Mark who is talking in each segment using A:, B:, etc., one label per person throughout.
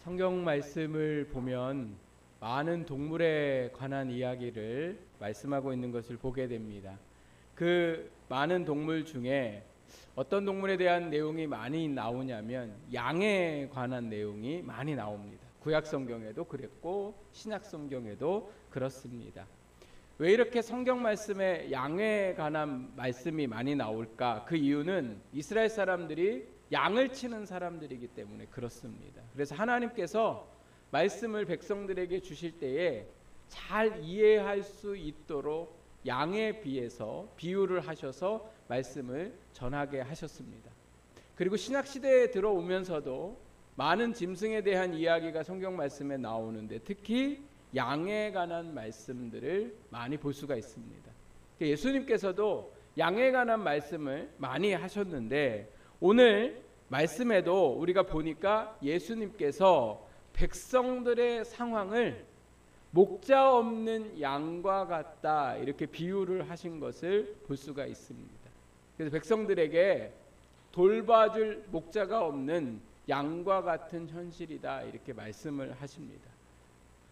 A: 성경 말씀을 보면 많은 동물에 관한 이야기를 말씀하고 있는 것을 보게 됩니다. 그 많은 동물 중에 어떤 동물에 대한 내용이 많이 나오냐면 양에 관한 내용이 많이 나옵니다. 구약 성경에도 그랬고 신약 성경에도 그렇습니다. 왜 이렇게 성경 말씀에 양에 관한 말씀이 많이 나올까? 그 이유는 이스라엘 사람들이 양을 치는 사람들이기 때문에 그렇습니다. 그래서 하나님께서 말씀을 백성들에게 주실 때에 잘 이해할 수 있도록 양에 비해서 비유를 하셔서 말씀을 전하게 하셨습니다. 그리고 신약 시대에 들어오면서도 많은 짐승에 대한 이야기가 성경 말씀에 나오는데 특히 양에 관한 말씀들을 많이 볼 수가 있습니다. 예수님께서도 양에 관한 말씀을 많이 하셨는데 오늘 말씀에도 우리가 보니까 예수님께서 백성들의 상황을 목자 없는 양과 같다 이렇게 비유를 하신 것을 볼 수가 있습니다. 그래서 백성들에게 돌봐줄 목자가 없는 양과 같은 현실이다 이렇게 말씀을 하십니다.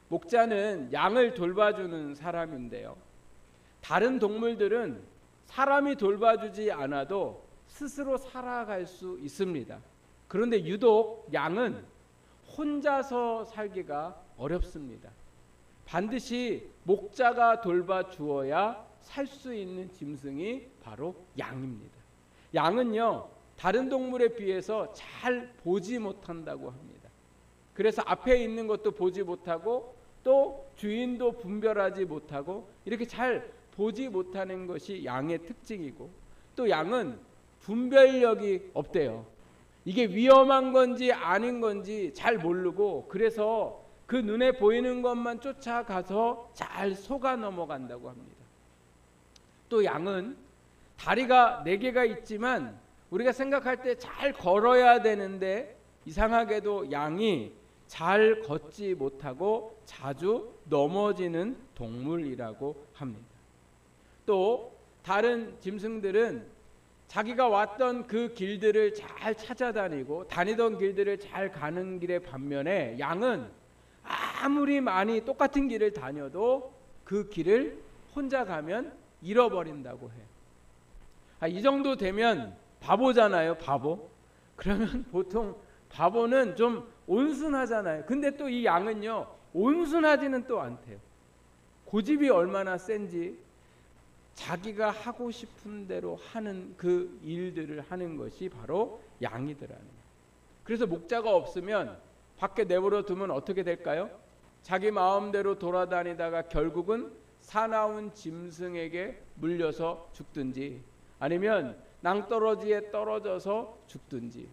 A: 목자는 양을 돌봐주는 사람인데요. 다른 동물들은 사람이 돌봐주지 않아도 스스로 살아갈 수 있습니다. 그런데 유독 양은 혼자서 살기가 어렵습니다. 반드시 목자가 돌봐주어야 살 수 있는 짐승이 바로 양입니다. 양은요, 다른 동물에 비해서 잘 보지 못한다고 합니다. 그래서 앞에 있는 것도 보지 못하고 또 주인도 분별하지 못하고 이렇게 잘 보지 못하는 것이 양의 특징이고 또 양은 분별력이 없대요. 이게 위험한 건지 아닌 건지 잘 모르고 그래서 그 눈에 보이는 것만 쫓아가서 잘 속아 넘어간다고 합니다. 또 양은 다리가 4개가 있지만 우리가 생각할 때 잘 걸어야 되는데 이상하게도 양이 잘 걷지 못하고 자주 넘어지는 동물이라고 합니다. 또 다른 짐승들은 자기가 왔던 그 길들을 잘 찾아다니고 다니던 길들을 잘 가는 길의 반면에 양은 아무리 많이 똑같은 길을 다녀도 그 길을 혼자 가면 잃어버린다고 해요. 이 정도 되면 바보잖아요, 바보. 그러면 보통 바보는 좀 온순하잖아요. 근데 또 이 양은요, 온순하지는 또 않대요. 고집이 얼마나 센지 자기가 하고 싶은 대로 하는 그 일들을 하는 것이 바로 양이더라는 거예요. 그래서 목자가 없으면 밖에 내버려 두면 어떻게 될까요? 자기 마음대로 돌아다니다가 결국은 사나운 짐승에게 물려서 죽든지 아니면 낭떠러지에 떨어져서 죽든지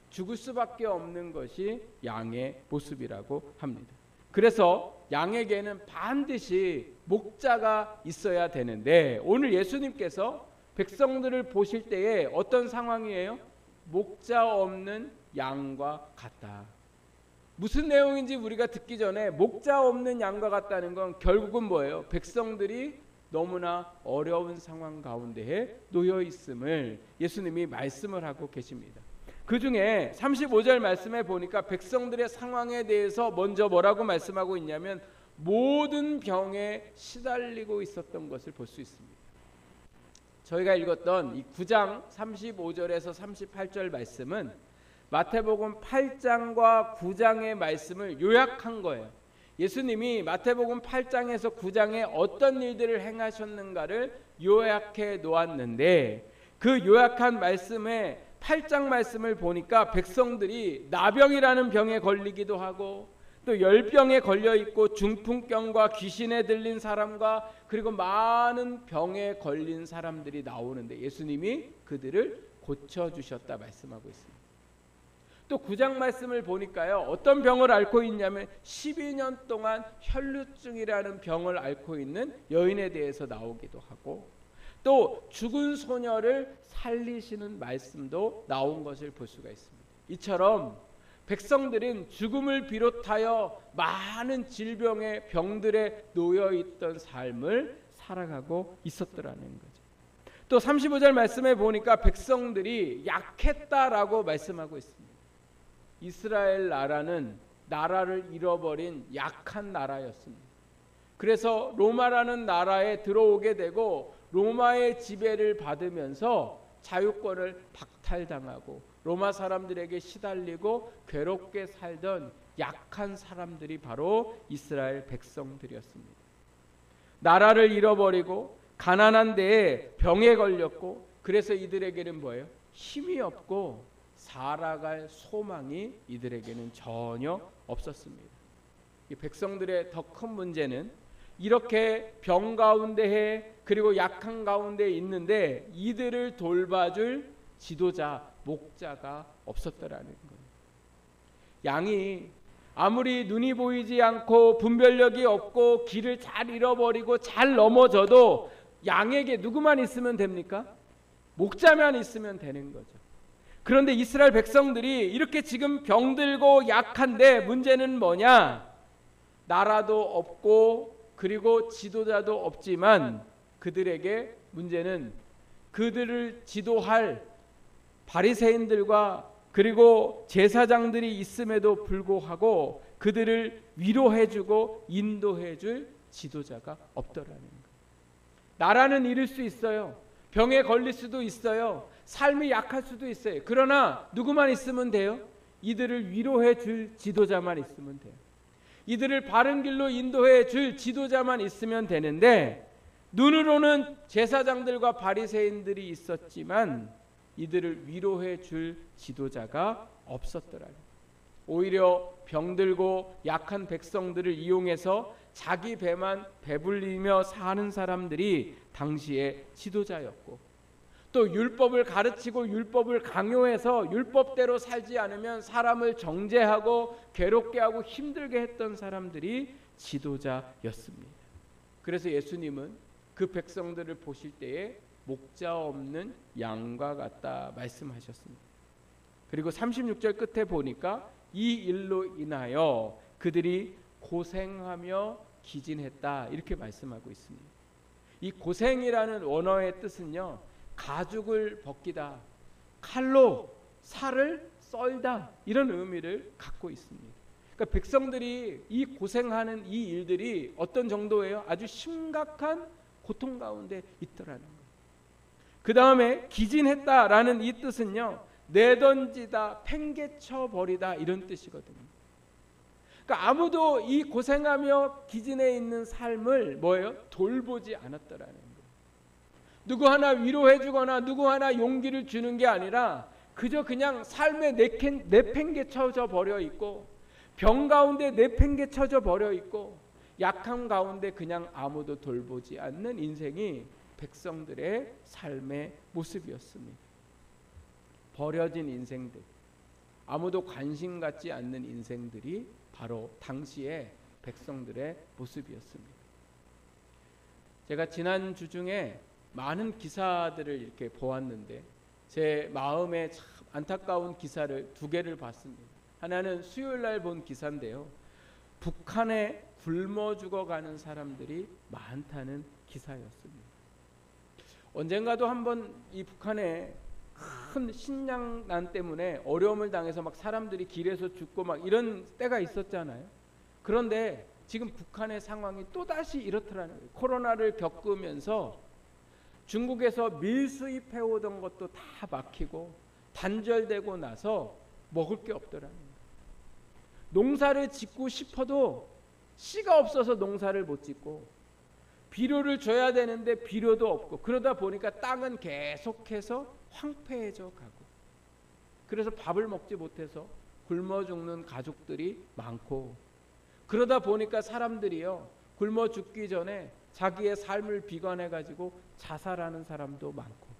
A: 죽을 수밖에 없는 것이 양의 모습이라고 합니다. 그래서 양에게는 반드시 목자가 있어야 되는데 오늘 예수님께서 백성들을 보실 때에 어떤 상황이에요? 목자 없는 양과 같다. 무슨 내용인지 우리가 듣기 전에 목자 없는 양과 같다는 건 결국은 뭐예요? 백성들이 너무나 어려운 상황 가운데에 놓여 있음을 예수님이 말씀을 하고 계십니다. 그 중에 35절 말씀에 보니까 백성들의 상황에 대해서 먼저 뭐라고 말씀하고 있냐면 모든 병에 시달리고 있었던 것을 볼 수 있습니다. 저희가 읽었던 이 9장 35절에서 38절 말씀은 마태복음 8장과 9장의 말씀을 요약한 거예요. 예수님이 마태복음 8장에서 9장에 어떤 일들을 행하셨는가를 요약해 놓았는데 그 요약한 말씀에 8장 말씀을 보니까 백성들이 나병이라는 병에 걸리기도 하고 또 열병에 걸려 있고 중풍병과 귀신에 들린 사람과 그리고 많은 병에 걸린 사람들이 나오는데 예수님이 그들을 고쳐주셨다 말씀하고 있습니다. 또 9장 말씀을 보니까요 어떤 병을 앓고 있냐면 12년 동안 혈루증이라는 병을 앓고 있는 여인에 대해서 나오기도 하고 또 죽은 소녀를 살리시는 말씀도 나온 것을 볼 수가 있습니다. 이처럼 백성들은 죽음을 비롯하여 많은 질병의 병들에 놓여 있던 삶을 살아가고 있었더라는 거죠. 또 35절 말씀에 보니까 백성들이 약했다라고 말씀하고 있습니다. 이스라엘 나라는 나라를 잃어버린 약한 나라였습니다. 그래서 로마라는 나라에 들어오게 되고 로마의 지배를 받으면서 자유권을 박탈당하고 로마 사람들에게 시달리고 괴롭게 살던 약한 사람들이 바로 이스라엘 백성들이었습니다. 나라를 잃어버리고 가난한 데에 병에 걸렸고, 그래서 이들에게는 뭐예요? 힘이 없고 살아갈 소망이 이들에게는 전혀 없었습니다. 이 백성들의 더 큰 문제는 이렇게 병 가운데에 그리고 약한 가운데 있는데 이들을 돌봐줄 지도자, 목자가 없었더라는 거예요. 양이 아무리 눈이 보이지 않고 분별력이 없고 길을 잘 잃어버리고 잘 넘어져도 양에게 누구만 있으면 됩니까? 목자만 있으면 되는 거죠. 그런데 이스라엘 백성들이 이렇게 지금 병들고 약한데 문제는 뭐냐? 나라도 없고 그리고 지도자도 없지만 그들에게 문제는 그들을 지도할 바리새인들과 그리고 제사장들이 있음에도 불구하고 그들을 위로해주고 인도해줄 지도자가 없더라는 거예요. 나라는 잃을 수 있어요. 병에 걸릴 수도 있어요. 삶이 약할 수도 있어요. 그러나 누구만 있으면 돼요? 이들을 위로해 줄 지도자만 있으면 돼요. 이들을 바른 길로 인도해 줄 지도자만 있으면 되는데, 눈으로는 제사장들과 바리새인들이 있었지만 이들을 위로해 줄 지도자가 없었더라고요. 오히려 병들고 약한 백성들을 이용해서 자기 배만 배불리며 사는 사람들이 당시의 지도자였고, 또 율법을 가르치고 율법을 강요해서 율법대로 살지 않으면 사람을 정죄하고 괴롭게 하고 힘들게 했던 사람들이 지도자였습니다. 그래서 예수님은 그 백성들을 보실 때에 목자 없는 양과 같다 말씀하셨습니다. 그리고 36절 끝에 보니까 이 일로 인하여 그들이 고생하며 기진했다 이렇게 말씀하고 있습니다. 이 고생이라는 원어의 뜻은요, 가죽을 벗기다, 칼로 살을 썰다 이런 의미를 갖고 있습니다. 그러니까 백성들이 이 고생하는 이 일들이 어떤 정도예요? 아주 심각한 고통 가운데 있더라는 거예요. 그 다음에 기진했다라는 이 뜻은요, 내던지다, 팽개쳐 버리다 이런 뜻이거든요. 그러니까 아무도 이 고생하며 기진해 있는 삶을 뭐예요? 돌보지 않았더라는 거예요. 누구 하나 위로해 주거나 누구 하나 용기를 주는 게 아니라 그저 그냥 삶에 내팽개쳐져 버려 있고, 병 가운데 내팽개쳐져 버려 있고, 약함 가운데 그냥 아무도 돌보지 않는 인생이 백성들의 삶의 모습이었습니다. 버려진 인생들, 아무도 관심 갖지 않는 인생들이 바로 당시의 백성들의 모습이었습니다. 제가 지난 주 중에 많은 기사들을 이렇게 보았는데 제 마음에 참 안타까운 기사를 두 개를 봤습니다. 하나는 수요일 날 본 기사인데요, 북한에 굶어 죽어가는 사람들이 많다는 기사였습니다. 언젠가도 한번 이 북한에 큰 식량난 때문에 어려움을 당해서 막 사람들이 길에서 죽고 막 이런 때가 있었잖아요. 그런데 지금 북한의 상황이 또다시 이렇더라는 거예요. 코로나를 겪으면서 중국에서 밀수입해 오던 것도 다 막히고 단절되고 나서 먹을 게 없더라는 거예요. 농사를 짓고 싶어도 씨가 없어서 농사를 못 짓고, 비료를 줘야 되는데 비료도 없고, 그러다 보니까 땅은 계속해서 황폐해져 가고, 그래서 밥을 먹지 못해서 굶어 죽는 가족들이 많고, 그러다 보니까 사람들이요, 굶어 죽기 전에 자기의 삶을 비관해 가지고 자살하는 사람도 많고,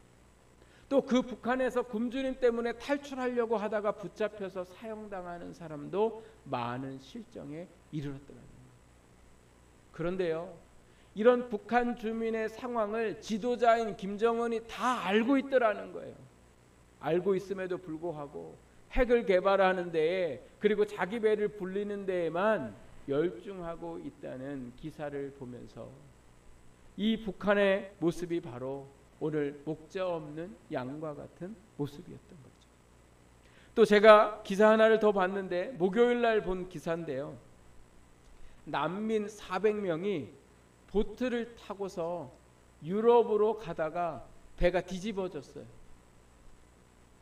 A: 또 그 북한에서 굶주림 때문에 탈출하려고 하다가 붙잡혀서 사형당하는 사람도 많은 실정에 이르렀더라는 거예요. 그런데요, 이런 북한 주민의 상황을 지도자인 김정은이 다 알고 있더라는 거예요. 알고 있음에도 불구하고 핵을 개발하는 데에, 그리고 자기 배를 불리는 데에만 열중하고 있다는 기사를 보면서 이 북한의 모습이 바로 오늘 목자 없는 양과 같은 모습이었던 거죠. 또 제가 기사 하나를 더 봤는데 목요일 날 본 기사인데요. 난민 400명이 보트를 타고서 유럽으로 가다가 배가 뒤집어졌어요.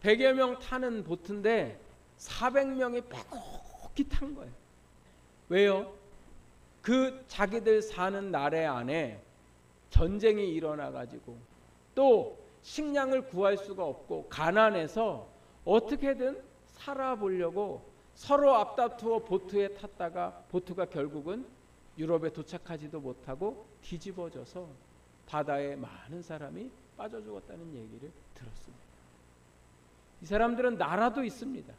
A: 100여 명 타는 보트인데 400명이 빼곡히 탄 거예요. 왜요? 그 자기들 사는 나라 안에 전쟁이 일어나가지고 또 식량을 구할 수가 없고 가난해서 어떻게든 살아보려고 서로 앞다투어 보트에 탔다가 보트가 결국은 유럽에 도착하지도 못하고 뒤집어져서 바다에 많은 사람이 빠져 죽었다는 얘기를 들었습니다. 이 사람들은 나라도 있습니다.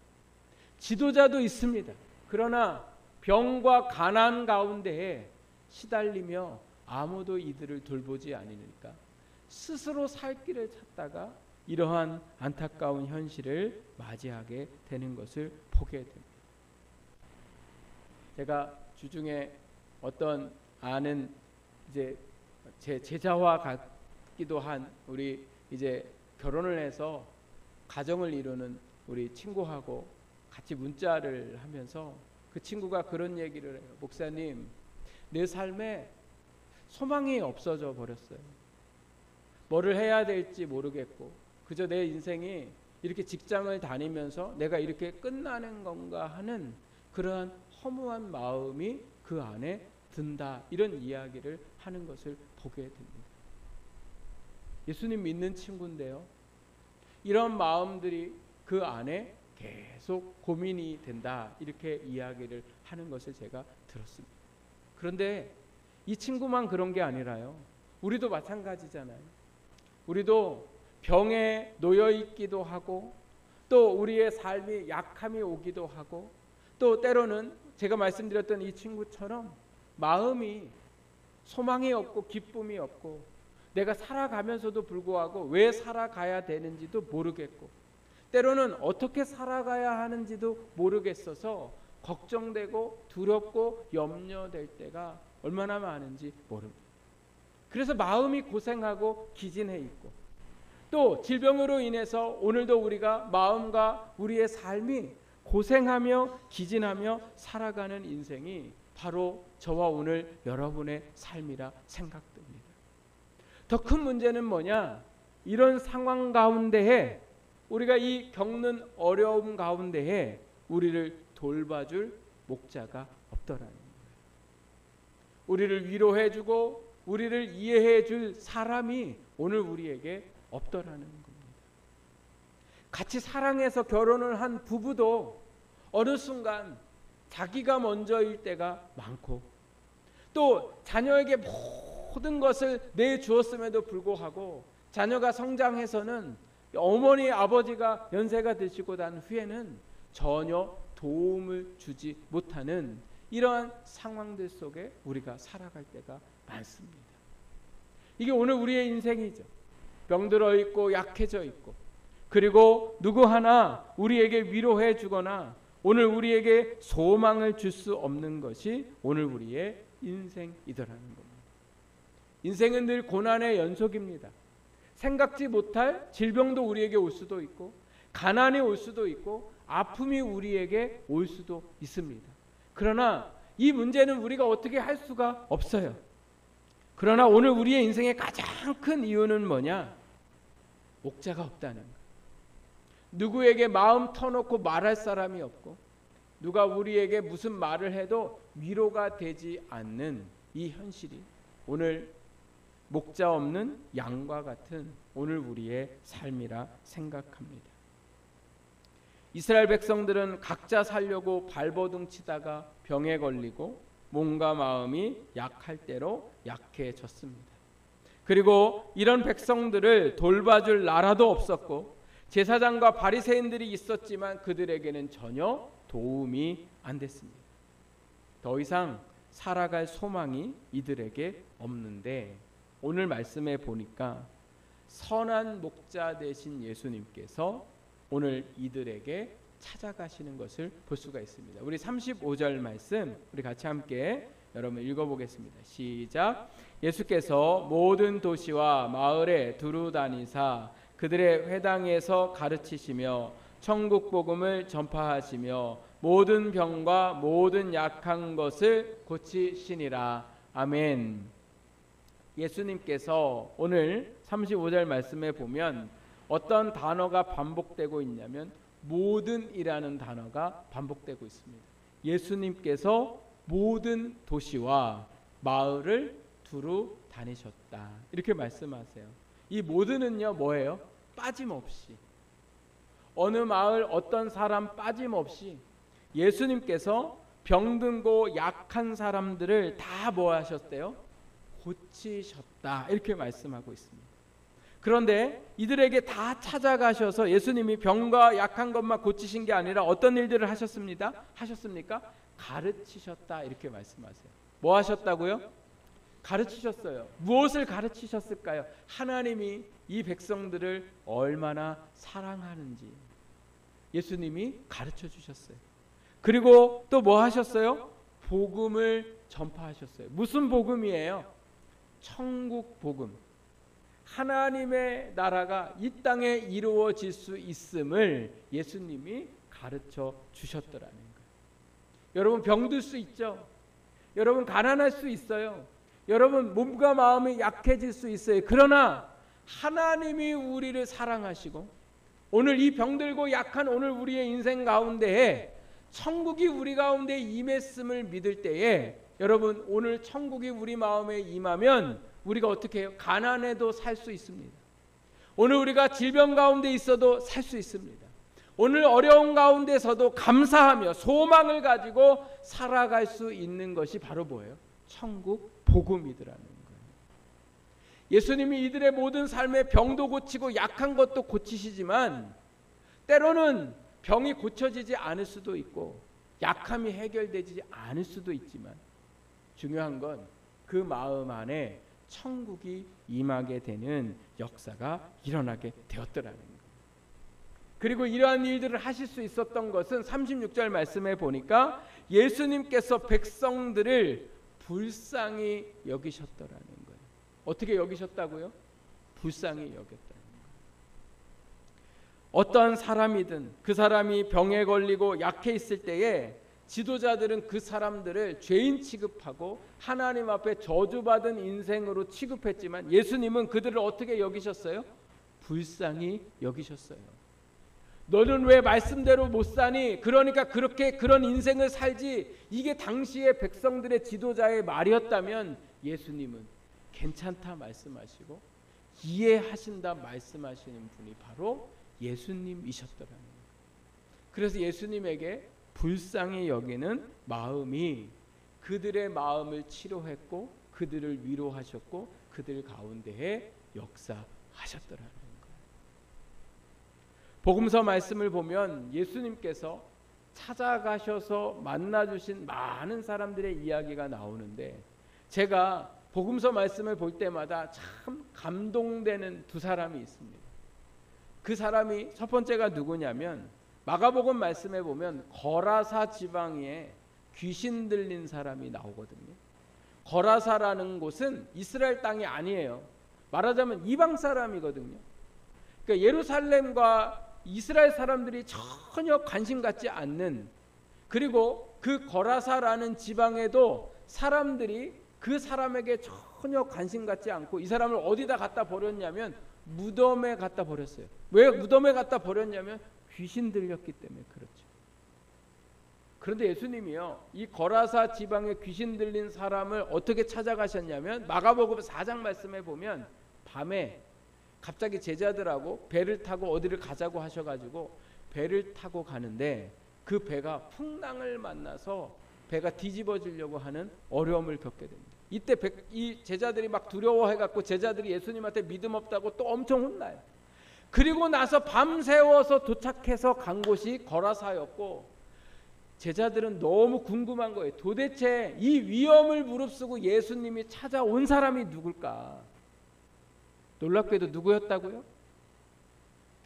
A: 지도자도 있습니다. 그러나 병과 가난 가운데에 시달리며 아무도 이들을 돌보지 않으니까 스스로 살 길을 찾다가 이러한 안타까운 현실을 맞이하게 되는 것을 보게 됩니다. 제가 주중에 어떤 아는 이제 제 제자와 같기도 한 우리 이제 결혼을 해서 가정을 이루는 우리 친구하고 같이 문자를 하면서 그 친구가 그런 얘기를 해요. 목사님, 내 삶에 소망이 없어져 버렸어요. 뭐를 해야 될지 모르겠고 그저 내 인생이 이렇게 직장을 다니면서 내가 이렇게 끝나는 건가 하는 그러한 허무한 마음이 그 안에 든다. 이런 이야기를 하는 것을 보게 됩니다. 예수님 믿는 친구인데요. 이런 마음들이 그 안에 계속 고민이 된다. 이렇게 이야기를 하는 것을 제가 들었습니다. 그런데 이 친구만 그런 게 아니라요. 우리도 마찬가지잖아요. 우리도 병에 놓여 있기도 하고 또 우리의 삶이 약함이 오기도 하고 또 때로는 제가 말씀드렸던 이 친구처럼 마음이 소망이 없고 기쁨이 없고 내가 살아가면서도 불구하고 왜 살아가야 되는지도 모르겠고 때로는 어떻게 살아가야 하는지도 모르겠어서 걱정되고 두렵고 염려될 때가 얼마나 많은지 모릅니다. 그래서 마음이 고생하고 기진해 있고 또 질병으로 인해서 오늘도 우리가 마음과 우리의 삶이 고생하며 기진하며 살아가는 인생이 바로 저와 오늘 여러분의 삶이라 생각됩니다. 더 큰 문제는 뭐냐? 이런 상황 가운데에 우리가 이 겪는 어려움 가운데에 우리를 돌봐줄 목자가 없더라는 거예요. 우리를 위로해주고 우리를 이해해줄 사람이 오늘 우리에게 없더라는 겁니다. 같이 사랑해서 결혼을 한 부부도 어느 순간 자기가 먼저일 때가 많고 또 자녀에게 모든 것을 내주었음에도 불구하고 자녀가 성장해서는 어머니 아버지가 연세가 드시고 난 후에는 전혀 도움을 주지 못하는 이러한 상황들 속에 우리가 살아갈 때가 많습니다. 이게 오늘 우리의 인생이죠. 병들어 있고 약해져 있고 그리고 누구 하나 우리에게 위로해 주거나 오늘 우리에게 소망을 줄 수 없는 것이 오늘 우리의 인생이더라는 겁니다. 인생은 늘 고난의 연속입니다. 생각지 못할 질병도 우리에게 올 수도 있고 가난이 올 수도 있고 아픔이 우리에게 올 수도 있습니다. 그러나 이 문제는 우리가 어떻게 할 수가 없어요. 그러나 오늘 우리의 인생의 가장 큰 이유는 뭐냐? 목자가 없다는 것. 누구에게 마음 터놓고 말할 사람이 없고 누가 우리에게 무슨 말을 해도 위로가 되지 않는 이 현실이 오늘 목자 없는 양과 같은 오늘 우리의 삶이라 생각합니다. 이스라엘 백성들은 각자 살려고 발버둥 치다가 병에 걸리고 몸과 마음이 약할 대로 약해졌습니다. 그리고 이런 백성들을 돌봐줄 나라도 없었고 제사장과 바리새인들이 있었지만 그들에게는 전혀 도움이 안 됐습니다. 더 이상 살아갈 소망이 이들에게 없는데 오늘 말씀에 보니까 선한 목자 되신 예수님께서 오늘 이들에게 찾아가시는 것을 볼 수가 있습니다. 우리 35절 말씀 우리 같이 함께 여러분 읽어보겠습니다. 시작. 예수께서 모든 도시와 마을에 두루 다니사 그들의 회당에서 가르치시며 천국 복음을 전파하시며 모든 병과 모든 약한 것을 고치시니라. 아멘. 예수님께서 오늘 35절 말씀에 보면 어떤 단어가 반복되고 있냐면 모든이라는 단어가 반복되고 있습니다. 예수님께서 모든 도시와 마을을 두루 다니셨다. 이렇게 말씀하세요. 이 모든은요 뭐예요? 빠짐없이. 어느 마을 어떤 사람 빠짐없이 예수님께서 병들고 약한 사람들을 다 뭐 하셨대요? 고치셨다. 이렇게 말씀하고 있습니다. 그런데 이들에게 다 찾아가셔서 예수님이 병과 약한 것만 고치신 게 아니라 어떤 일들을 하셨습니까? 가르치셨다. 이렇게 말씀하세요. 뭐 하셨다고요? 가르치셨어요. 무엇을 가르치셨을까요? 하나님이 이 백성들을 얼마나 사랑하는지 예수님이 가르쳐 주셨어요. 그리고 또 뭐 하셨어요? 복음을 전파하셨어요. 무슨 복음이에요? 천국 복음. 하나님의 나라가 이 땅에 이루어질 수 있음을 예수님이 가르쳐 주셨더라는 거예요. 여러분 병들 수 있죠. 여러분 가난할 수 있어요. 여러분 몸과 마음이 약해질 수 있어요. 그러나 하나님이 우리를 사랑하시고 오늘 이 병들고 약한 오늘 우리의 인생 가운데에 천국이 우리 가운데 임했음을 믿을 때에 여러분 오늘 천국이 우리 마음에 임하면 우리가 어떻게 해요? 가난해도 살 수 있습니다. 오늘 우리가 질병 가운데 있어도 살 수 있습니다. 오늘 어려운 가운데서도 감사하며 소망을 가지고 살아갈 수 있는 것이 바로 뭐예요? 천국 복음이더라는 거예요. 예수님이 이들의 모든 삶의 병도 고치고 약한 것도 고치시지만 때로는 병이 고쳐지지 않을 수도 있고 약함이 해결되지 않을 수도 있지만 중요한 건 그 마음 안에 천국이 임하게 되는 역사가 일어나게 되었더라는 거예요. 그리고 이러한 일들을 하실 수 있었던 것은 36절 말씀에 보니까 예수님께서 백성들을 불쌍히 여기셨더라는 거예요. 어떻게 여기셨다고요? 불쌍히 여겼다는 거예요. 어떤 사람이든 그 사람이 병에 걸리고 약해 있을 때에 지도자들은 그 사람들을 죄인 취급하고 하나님 앞에 저주받은 인생으로 취급했지만 예수님은 그들을 어떻게 여기셨어요? 불쌍히 여기셨어요. 너는 왜 말씀대로 못 사니? 그러니까 그렇게 그런 인생을 살지. 이게 당시의 백성들의 지도자의 말이었다면 예수님은 괜찮다 말씀하시고 이해하신다 말씀하시는 분이 바로 예수님이셨더라는 거예요. 그래서 예수님에게 불쌍히 여기는 마음이 그들의 마음을 치료했고 그들을 위로하셨고 그들 가운데에 역사하셨더라는 거예요. 복음서 말씀을 보면 예수님께서 찾아가셔서 만나주신 많은 사람들의 이야기가 나오는데 제가 복음서 말씀을 볼 때마다 참 감동되는 두 사람이 있습니다. 그 사람이 첫 번째가 누구냐면 마가복음 말씀에 보면 거라사 지방에 귀신 들린 사람이 나오거든요. 거라사라는 곳은 이스라엘 땅이 아니에요. 말하자면 이방 사람이거든요. 그러니까 예루살렘과 이스라엘 사람들이 전혀 관심 갖지 않는, 그리고 그 거라사라는 지방에도 사람들이 그 사람에게 전혀 관심 갖지 않고 이 사람을 어디다 갖다 버렸냐면 무덤에 갖다 버렸어요. 왜 무덤에 갖다 버렸냐면 귀신 들렸기 때문에 그렇죠. 그런데 예수님이요 이 거라사 지방에 귀신 들린 사람을 어떻게 찾아가셨냐면 마가복음 4장 말씀에 보면 밤에 갑자기 제자들하고 배를 타고 어디를 가자고 하셔가지고 배를 타고 가는데 그 배가 풍랑을 만나서 배가 뒤집어지려고 하는 어려움을 겪게 됩니다. 이때 이 제자들이 막 두려워해갖고 제자들이 예수님한테 믿음 없다고 또 엄청 혼나요. 그리고 나서 밤새워서 도착해서 간 곳이 거라사였고 제자들은 너무 궁금한 거예요. 도대체 이 위험을 무릅쓰고 예수님이 찾아온 사람이 누굴까? 놀랍게도 누구였다고요?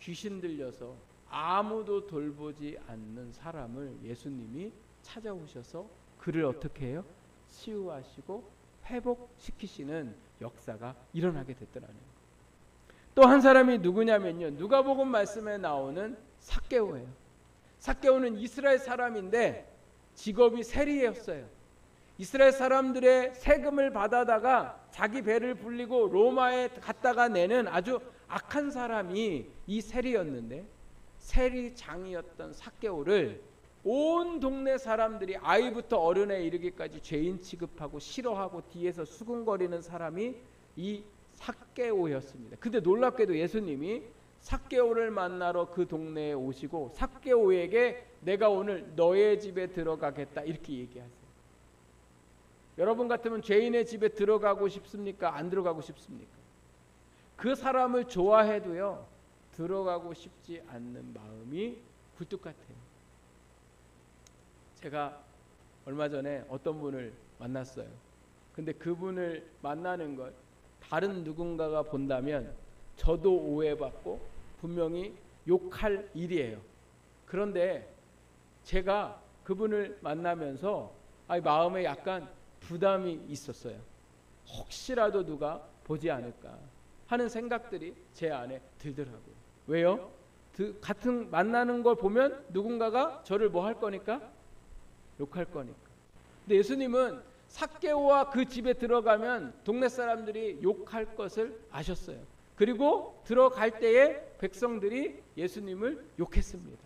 A: 귀신 들려서 아무도 돌보지 않는 사람을 예수님이 찾아오셔서 그를 어떻게 해요? 치유하시고 회복시키시는 역사가 일어나게 됐더라는 거예요. 또 한 사람이 누구냐면요, 누가복음 말씀에 나오는 삭개오예요. 삭개오는 이스라엘 사람인데 직업이 세리였어요. 이스라엘 사람들의 세금을 받아다가 자기 배를 불리고 로마에 갔다가 내는 아주 악한 사람이 이 세리였는데, 세리장이었던 삭개오를 온 동네 사람들이 아이부터 어른에 이르기까지 죄인 취급하고 싫어하고 뒤에서 수군거리는 사람이 이 삭개오였습니다. 근데 놀랍게도 예수님이 삭개오를 만나러 그 동네에 오시고 삭개오에게 내가 오늘 너의 집에 들어가겠다 이렇게 얘기하세요. 여러분 같으면 죄인의 집에 들어가고 싶습니까? 안 들어가고 싶습니까? 그 사람을 좋아해도요, 들어가고 싶지 않는 마음이 굴뚝 같아요. 제가 얼마 전에 어떤 분을 만났어요. 근데 그분을 만나는 걸 다른 누군가가 본다면 저도 오해받고 분명히 욕할 일이에요. 그런데 제가 그분을 만나면서 마음에 약간 부담이 있었어요. 혹시라도 누가 보지 않을까 하는 생각들이 제 안에 들더라고요. 왜요? 같은 만나는 걸 보면 누군가가 저를 뭐 할 거니까? 욕할 거니까. 근데 예수님은 삭개오와 그 집에 들어가면 동네 사람들이 욕할 것을 아셨어요. 그리고 들어갈 때에 백성들이 예수님을 욕했습니다.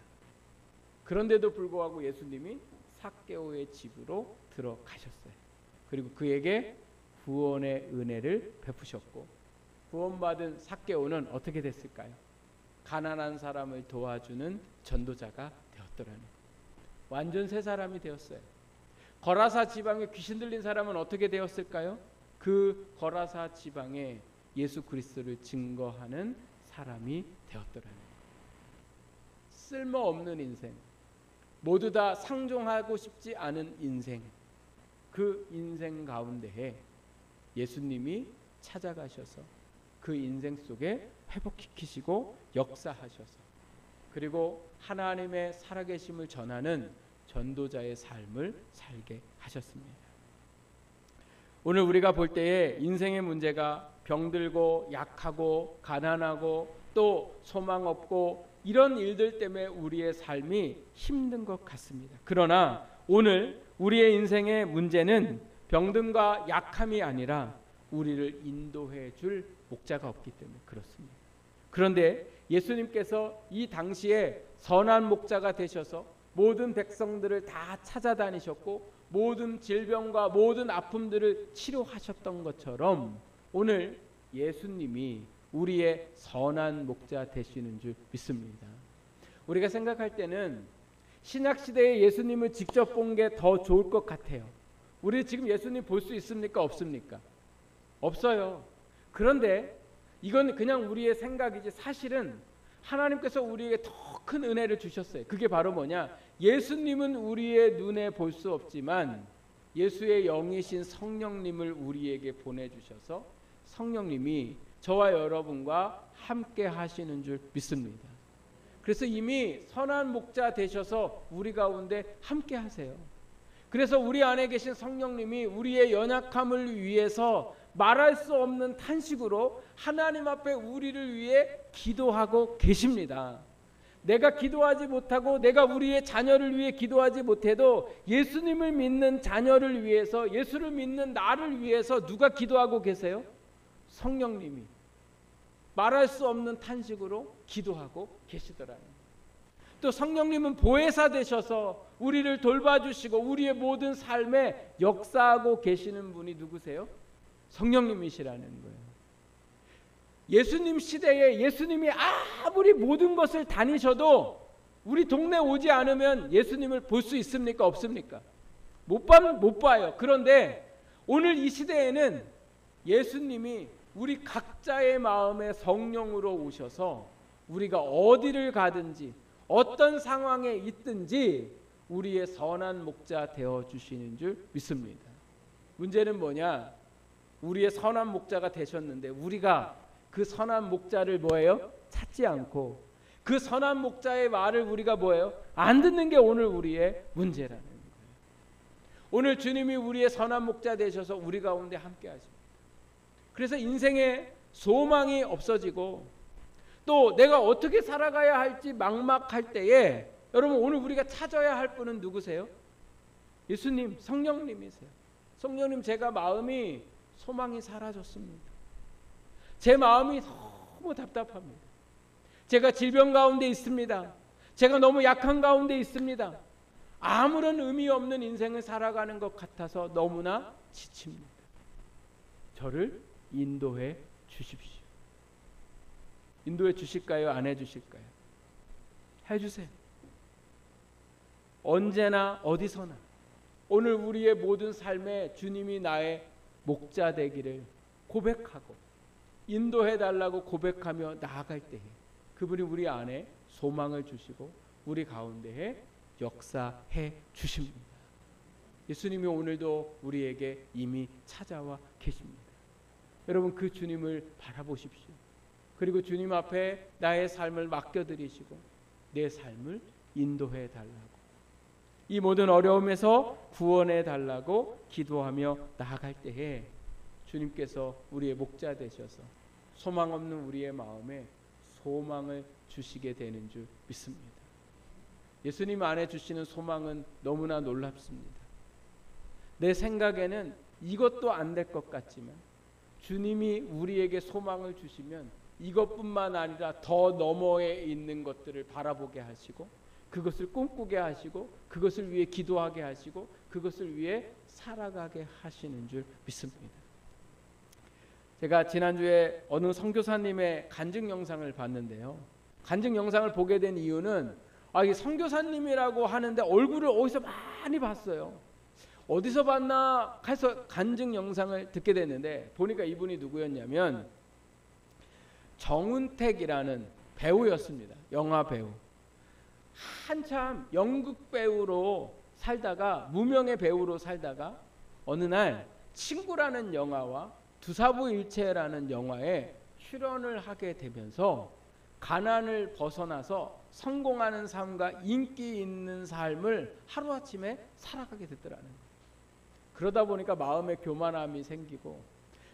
A: 그런데도 불구하고 예수님이 삭개오의 집으로 들어가셨어요. 그리고 그에게 구원의 은혜를 베푸셨고, 구원받은 삭개오는 어떻게 됐을까요? 가난한 사람을 도와주는 전도자가 되었더라는, 완전 새 사람이 되었어요. 거라사 지방에 귀신 들린 사람은 어떻게 되었을까요? 그 거라사 지방에 예수 그리스도를 증거하는 사람이 되었더라는, 쓸모없는 인생, 모두 다 상종하고 싶지 않은 인생, 그 인생 가운데에 예수님이 찾아가셔서 그 인생 속에 회복시키시고 역사하셔서, 그리고 하나님의 살아계심을 전하는 전도자의 삶을 살게 하셨습니다. 오늘 우리가 볼 때에 인생의 문제가 병들고 약하고 가난하고 또 소망 없고 이런 일들 때문에 우리의 삶이 힘든 것 같습니다. 그러나 오늘 우리의 인생의 문제는 병듦과 약함이 아니라 우리를 인도해 줄 목자가 없기 때문에 그렇습니다. 그런데 예수님께서 이 당시에 선한 목자가 되셔서 모든 백성들을 다 찾아다니셨고 모든 질병과 모든 아픔들을 치료하셨던 것처럼 오늘 예수님이 우리의 선한 목자 되시는 줄 믿습니다. 우리가 생각할 때는 신약시대에 예수님을 직접 본 게 더 좋을 것 같아요. 우리 지금 예수님 볼 수 있습니까? 없습니까? 없어요. 그런데 이건 그냥 우리의 생각이지 사실은 하나님께서 우리에게 더 큰 은혜를 주셨어요. 그게 바로 뭐냐? 예수님은 우리의 눈에 볼 수 없지만 예수의 영이신 성령님을 우리에게 보내주셔서 성령님이 저와 여러분과 함께 하시는 줄 믿습니다. 그래서 이미 선한 목자 되셔서 우리 가운데 함께 하세요. 그래서 우리 안에 계신 성령님이 우리의 연약함을 위해서 말할 수 없는 탄식으로 하나님 앞에 우리를 위해 기도하고 계십니다. 내가 기도하지 못하고 내가 우리의 자녀를 위해 기도하지 못해도 예수님을 믿는 자녀를 위해서, 예수를 믿는 나를 위해서 누가 기도하고 계세요? 성령님이 말할 수 없는 탄식으로 기도하고 계시더라고요. 또 성령님은 보혜사 되셔서 우리를 돌봐주시고 우리의 모든 삶에 역사하고 계시는 분이 누구세요? 성령님이시라는 거예요. 예수님 시대에 예수님이 아무리 모든 것을 다니셔도 우리 동네 오지 않으면 예수님을 볼 수 있습니까? 없습니까? 못 봐요. 그런데 오늘 이 시대에는 예수님이 우리 각자의 마음에 성령으로 오셔서 우리가 어디를 가든지 어떤 상황에 있든지 우리의 선한 목자 되어주시는 줄 믿습니다. 문제는 뭐냐? 우리의 선한 목자가 되셨는데 우리가 그 선한 목자를 뭐예요? 찾지 않고 그 선한 목자의 말을 우리가 뭐예요? 안 듣는 게 오늘 우리의 문제라는 거예요. 오늘 주님이 우리의 선한 목자 되셔서 우리 가운데 함께 하십니다. 그래서 인생에 소망이 없어지고 또 내가 어떻게 살아가야 할지 막막할 때에 여러분 오늘 우리가 찾아야 할 분은 누구세요? 예수님, 성령님이세요. 성령님, 제가 마음이 소망이 사라졌습니다. 제 마음이 너무 답답합니다. 제가 질병 가운데 있습니다. 제가 너무 약한 가운데 있습니다. 아무런 의미 없는 인생을 살아가는 것 같아서 너무나 지칩니다. 저를 인도해 주십시오. 인도해 주실까요? 안 해 주실까요? 해 주세요. 언제나 어디서나 오늘 우리의 모든 삶에 주님이 나의 목자 되기를 고백하고 인도해 달라고 고백하며 나아갈 때에 그분이 우리 안에 소망을 주시고 우리 가운데에 역사해 주십니다. 예수님이 오늘도 우리에게 이미 찾아와 계십니다. 여러분 그 주님을 바라보십시오. 그리고 주님 앞에 나의 삶을 맡겨드리시고 내 삶을 인도해 달라고 이 모든 어려움에서 구원해 달라고 기도하며 나아갈 때에 주님께서 우리의 목자 되셔서 소망 없는 우리의 마음에 소망을 주시게 되는 줄 믿습니다. 예수님 안에 주시는 소망은 너무나 놀랍습니다. 내 생각에는 이것도 안 될 것 같지만 주님이 우리에게 소망을 주시면 이것뿐만 아니라 더 너머에 있는 것들을 바라보게 하시고 그것을 꿈꾸게 하시고 그것을 위해 기도하게 하시고 그것을 위해 살아가게 하시는 줄 믿습니다. 제가 지난주에 어느 선교사님의 간증 영상을 봤는데요. 간증 영상을 보게 된 이유는 이 선교사님이라고 하는데 얼굴을 어디서 많이 봤어요. 어디서 봤나 해서 간증 영상을 듣게 됐는데 보니까 이분이 누구였냐면 정은택이라는 배우였습니다. 영화 배우. 한참 연극 배우로 살다가 무명의 배우로 살다가 어느 날 친구라는 영화와 두사부일체라는 영화에 출연을 하게 되면서 가난을 벗어나서 성공하는 삶과 인기 있는 삶을 하루아침에 살아가게 됐더라는 거예요. 그러다 보니까 마음에 교만함이 생기고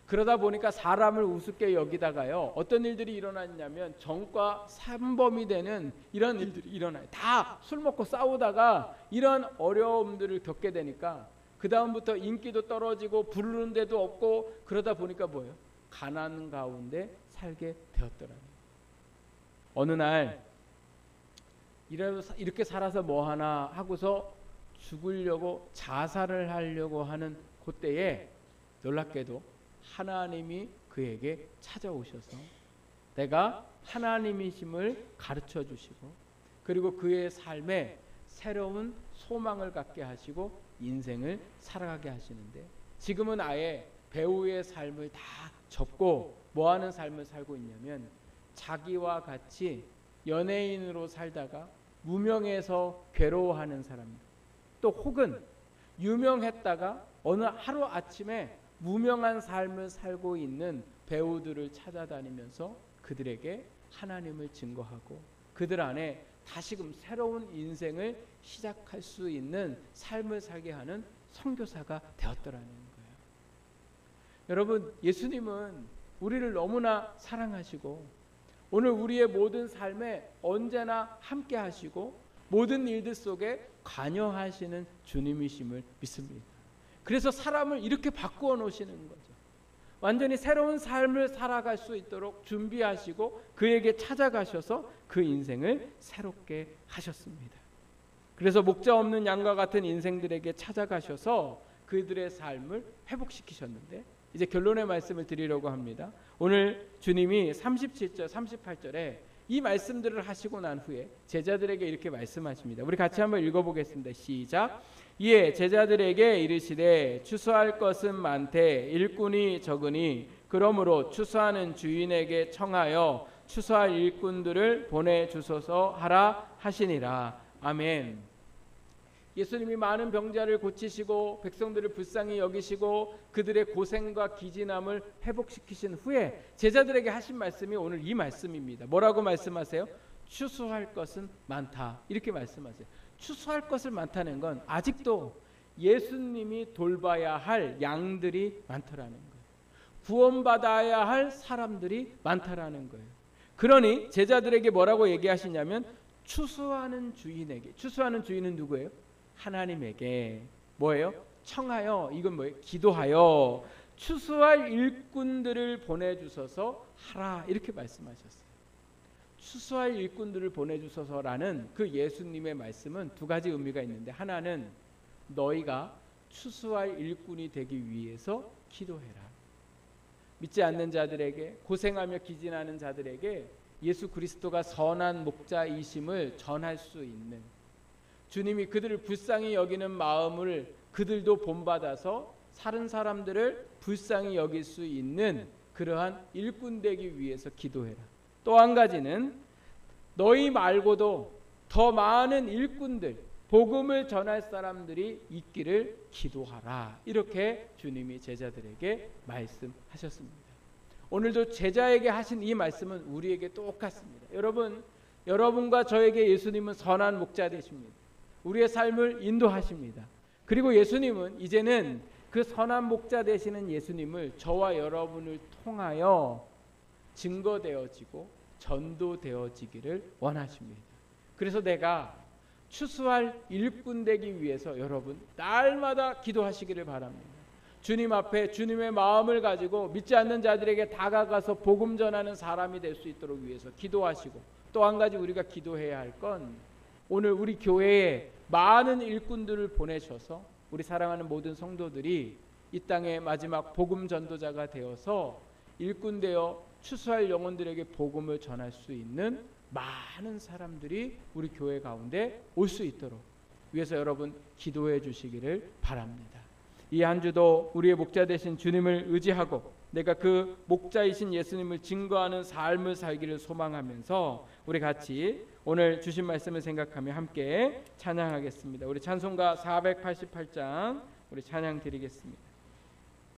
A: 그러다 보니까 사람을 우습게 여기다가요. 어떤 일들이 일어났냐면 정과 산범이 되는 이런 일들이 일어나요. 다 술 먹고 싸우다가 이런 어려움들을 겪게 되니까 그 다음부터 인기도 떨어지고 부르는 데도 없고 그러다 보니까 뭐예요? 가난 가운데 살게 되었더라고요. 어느 날 이렇게 살아서 뭐하나 하고서 죽으려고 자살을 하려고 하는 그때에 놀랍게도 하나님이 그에게 찾아오셔서 내가 하나님이심을 가르쳐 주시고 그리고 그의 삶에 새로운 소망을 갖게 하시고 인생을 살아가게 하시는데 지금은 아예 배우의 삶을 다 접고 뭐하는 삶을 살고 있냐면 자기와 같이 연예인으로 살다가 무명해서 괴로워하는 사람들 또 혹은 유명했다가 어느 하루아침에 무명한 삶을 살고 있는 배우들을 찾아다니면서 그들에게 하나님을 증거하고 그들 안에 다시금 새로운 인생을 시작할 수 있는 삶을 살게 하는 선교사가 되었더라는 거예요. 여러분 예수님은 우리를 너무나 사랑하시고 오늘 우리의 모든 삶에 언제나 함께 하시고 모든 일들 속에 관여하시는 주님이심을 믿습니다. 그래서 사람을 이렇게 바꾸어 놓으시는 거죠. 완전히 새로운 삶을 살아갈 수 있도록 준비하시고 그에게 찾아가셔서 그 인생을 새롭게 하셨습니다. 그래서 목자 없는 양과 같은 인생들에게 찾아가셔서 그들의 삶을 회복시키셨는데 이제 결론의 말씀을 드리려고 합니다. 오늘 주님이 37절 38절에 이 말씀들을 하시고 난 후에 제자들에게 이렇게 말씀하십니다. 우리 같이 한번 읽어보겠습니다. 시작. 이에 제자들에게 이르시되 추수할 것은 많되 일꾼이 적으니 그러므로 추수하는 주인에게 청하여 추수할 일꾼들을 보내주소서 하라 하시니라. 아멘. 예수님이 많은 병자를 고치시고 백성들을 불쌍히 여기시고 그들의 고생과 기진함을 회복시키신 후에 제자들에게 하신 말씀이 오늘 이 말씀입니다. 뭐라고 말씀하세요? 추수할 것은 많다. 이렇게 말씀하세요. 추수할 것을 많다는 건 아직도 예수님이 돌봐야 할 양들이 많다라는 거예요. 구원받아야 할 사람들이 많다라는 거예요. 그러니 제자들에게 뭐라고 얘기하시냐면 추수하는 주인에게, 추수하는 주인은 누구예요? 하나님에게 뭐예요? 청하여, 이건 뭐예요? 기도하여 추수할 일꾼들을 보내주셔서 하라, 이렇게 말씀하셨어요. 추수할 일꾼들을 보내주셔서라는 그 예수님의 말씀은 두 가지 의미가 있는데, 하나는 너희가 추수할 일꾼이 되기 위해서 기도해라. 믿지 않는 자들에게, 고생하며 기진하는 자들에게 예수 그리스도가 선한 목자이심을 전할 수 있는, 주님이 그들을 불쌍히 여기는 마음을 그들도 본받아서 다른 사람들을 불쌍히 여길 수 있는 그러한 일꾼 되기 위해서 기도해라. 또 한 가지는 너희 말고도 더 많은 일꾼들, 복음을 전할 사람들이 있기를 기도하라. 이렇게 주님이 제자들에게 말씀하셨습니다. 오늘도 제자에게 하신 이 말씀은 우리에게 똑같습니다. 여러분과 저에게 예수님은 선한 목자 되십니다. 우리의 삶을 인도하십니다. 그리고 예수님은 이제는 그 선한 목자 되시는 예수님을 저와 여러분을 통하여 증거되어지고 전도되어지기를 원하십니다. 그래서 내가 추수할 일꾼 되기 위해서 여러분 날마다 기도하시기를 바랍니다. 주님 앞에 주님의 마음을 가지고 믿지 않는 자들에게 다가가서 복음 전하는 사람이 될 수 있도록 위해서 기도하시고, 또 한 가지 우리가 기도해야 할 건 오늘 우리 교회에 많은 일꾼들을 보내셔서 우리 사랑하는 모든 성도들이 이 땅의 마지막 복음 전도자가 되어서 일꾼 되어 추수할 영혼들에게 복음을 전할 수 있는 많은 사람들이 우리 교회 가운데 올 수 있도록 위해서 여러분 기도해 주시기를 바랍니다. 이 한 주도 우리의 목자 되신 주님을 의지하고 내가 그 목자이신 예수님을 증거하는 삶을 살기를 소망하면서 우리 같이 오늘 주신 말씀을 생각하며 함께 찬양하겠습니다. 우리 찬송가 488장 우리 찬양 드리겠습니다.